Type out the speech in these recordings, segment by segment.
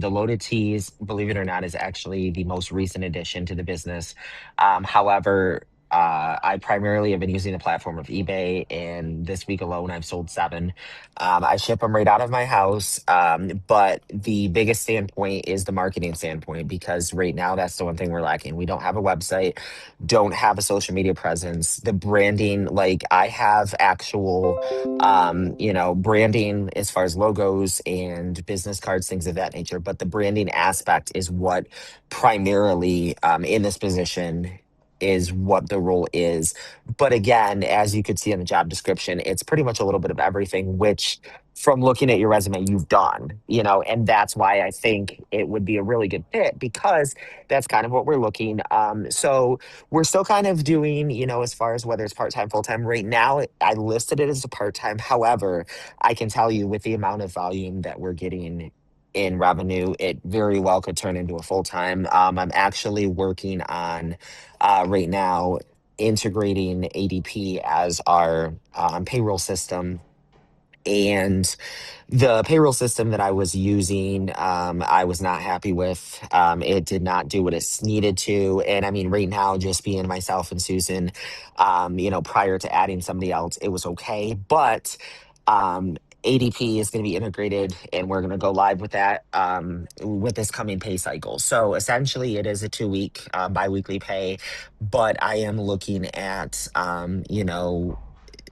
The loaded teas, believe it or not, is actually the most recent addition to the business. However, I primarily have been using the platform of eBay, and this week alone, I've sold seven. I ship them right out of my house. But the biggest standpoint is the marketing standpoint, because right now, that's the one thing we're lacking. We don't have a website, don't have a social media presence. The branding, like I have actual branding as far as logos and business cards, things of that nature. But the branding aspect is what primarily in this position is what the role is. But again, as you could see in the job description, it's pretty much a little bit of everything, which from looking at your resume, you've done, and that's why I think it would be a really good fit, because that's kind of what we're looking. So we're still kind of doing, as far as whether it's part time, full time. Right now, I listed it as a part time. However, I can tell you with the amount of volume that we're getting in revenue, it very well could turn into a full time. I'm actually working on right now integrating ADP as our payroll system. And the payroll system that I was using, I was not happy with. It did not do what it's needed to. And I mean, right now, just being myself and Susan, prior to adding somebody else, it was okay. But ADP is going to be integrated, and we're going to go live with that with this coming pay cycle. So essentially, it is a 2 week biweekly pay, but I am looking at,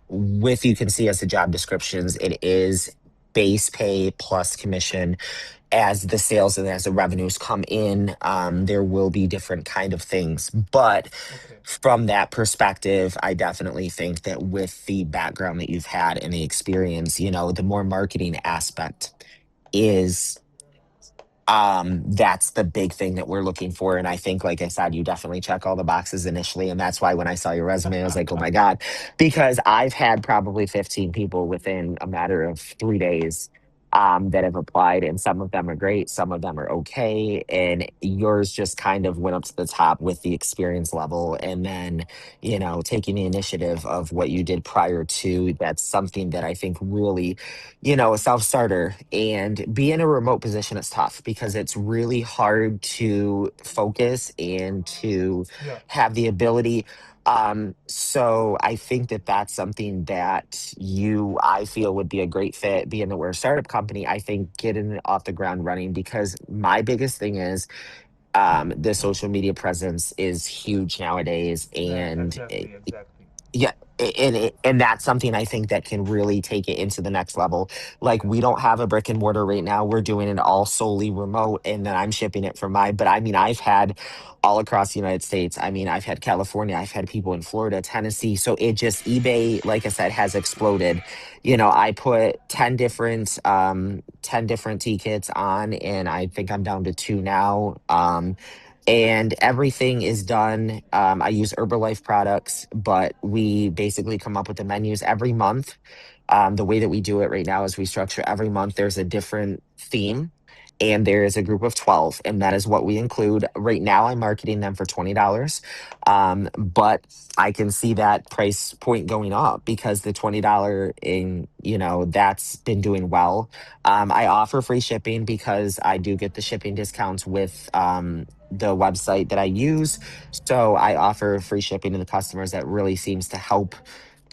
with you can see as the job descriptions, it is base pay plus commission. As the sales and as the revenues come in, there will be different kind of things. But Okay. from that perspective, I definitely think that with the background that you've had and the experience, the more marketing aspect is that's the big thing that we're looking for. And I think, like I said, you definitely check all the boxes initially, and that's why when I saw your resume, I was like, oh my god, because I've had probably 15 people within a matter of 3 days that have applied, and some of them are great, some of them are okay, and yours just kind of went up to the top with the experience level. And then, taking the initiative of what you did prior to, that's something that I think really, a self starter. And being a remote position is tough, because it's really hard to focus and to Yeah. have the ability. So I think that that's something that I feel would be a great fit. Being that we're a startup company, I think getting it off the ground running, because my biggest thing is the social media presence is huge nowadays. And Exactly. Exactly. yeah, and that's something I think that can really take it into the next level. Like, we don't have a brick and mortar right now. We're doing it all solely remote, and then I'm shipping it from my. But I mean, I've had all across the United States. I mean, I've had California. I've had people in Florida, Tennessee. So it just eBay, like I said, has exploded. I put 10 different tea kits on, and I think I'm down to two now. And everything is done. I use Herbalife products, but we basically come up with the menus every month. The way that we do it right now is we structure every month, there's a different theme, and there is a group of 12, and that is what we include. Right now, I'm marketing them for $20. But I can see that price point going up, because the $20 in, that's been doing well. I offer free shipping because I do get the shipping discounts with the website that I use. So I offer free shipping to the customers. That really seems to help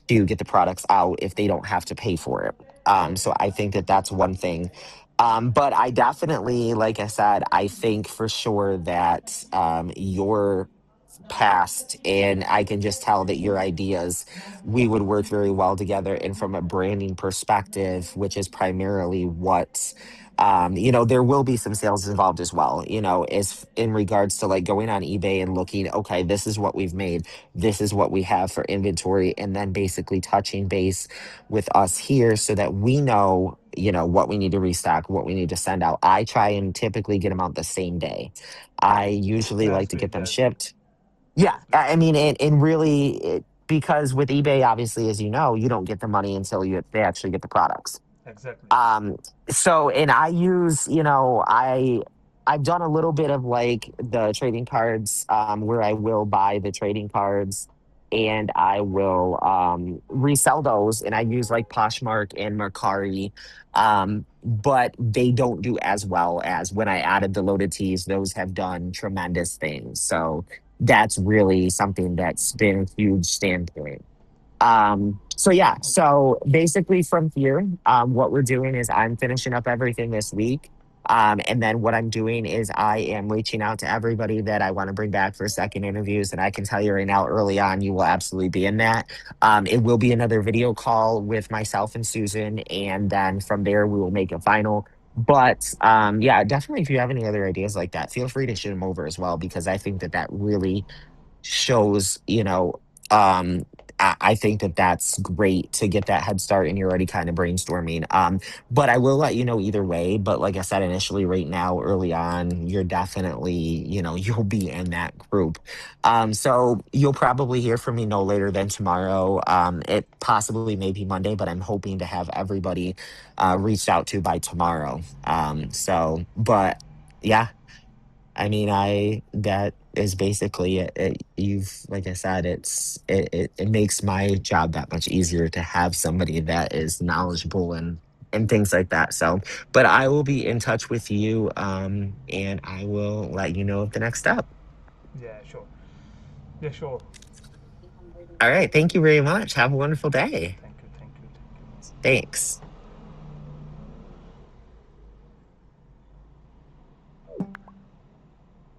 to get the products out if they don't have to pay for it. So I think that that's one thing. But I definitely, like I said, I think for sure that your past, and I can just tell that your ideas, we would work very well together. And from a branding perspective, which is primarily what, there will be some sales involved as well, is in regards to like going on eBay and looking, okay, this is what we've made, this is what we have for inventory, and then basically touching base with us here so that we know, what we need to restock, what we need to send out. I try and typically get them out the same day. I usually like That's to get great. them That's great. shipped. Yeah, That's great. I mean, and really, because with eBay, obviously, as you know, you don't get the money until they actually get the products. Exactly. Um, so, and I use, I've done a little bit of like the trading cards, where I will buy the trading cards. and I will resell those. And I use like Poshmark and Mercari, but they don't do as well as when I added the loaded teas. Those have done tremendous things. So that's really something that's been a huge standpoint. So yeah, so basically from here, what we're doing is I'm finishing up everything this week. And then what I'm doing is I am reaching out to everybody that I want to bring back for second interviews. And I can tell you right now, early on, you will absolutely be in that. It will be another video call with myself and Susan. And then from there, we will make a final. But yeah, definitely if you have any other ideas like that, feel free to shoot them over as well, because I think that that really shows, um, I think that that's great to get that head start and you're already kind of brainstorming. But I will let you know either way. But like I said, initially, right now, early on, you're definitely, you'll be in that group. So you'll probably hear from me no later than tomorrow. It possibly may be Monday, but I'm hoping to have everybody reached out to by tomorrow. But yeah, I mean, that is basically it. You've, like I said, it makes my job that much easier to have somebody that is knowledgeable and things like that. So, but I will be in touch with you, and I will let you know of the next step. Yeah, sure. Yeah, sure. All right, thank you very much. Have a wonderful day. Thank you, thank you, thank you. Thanks.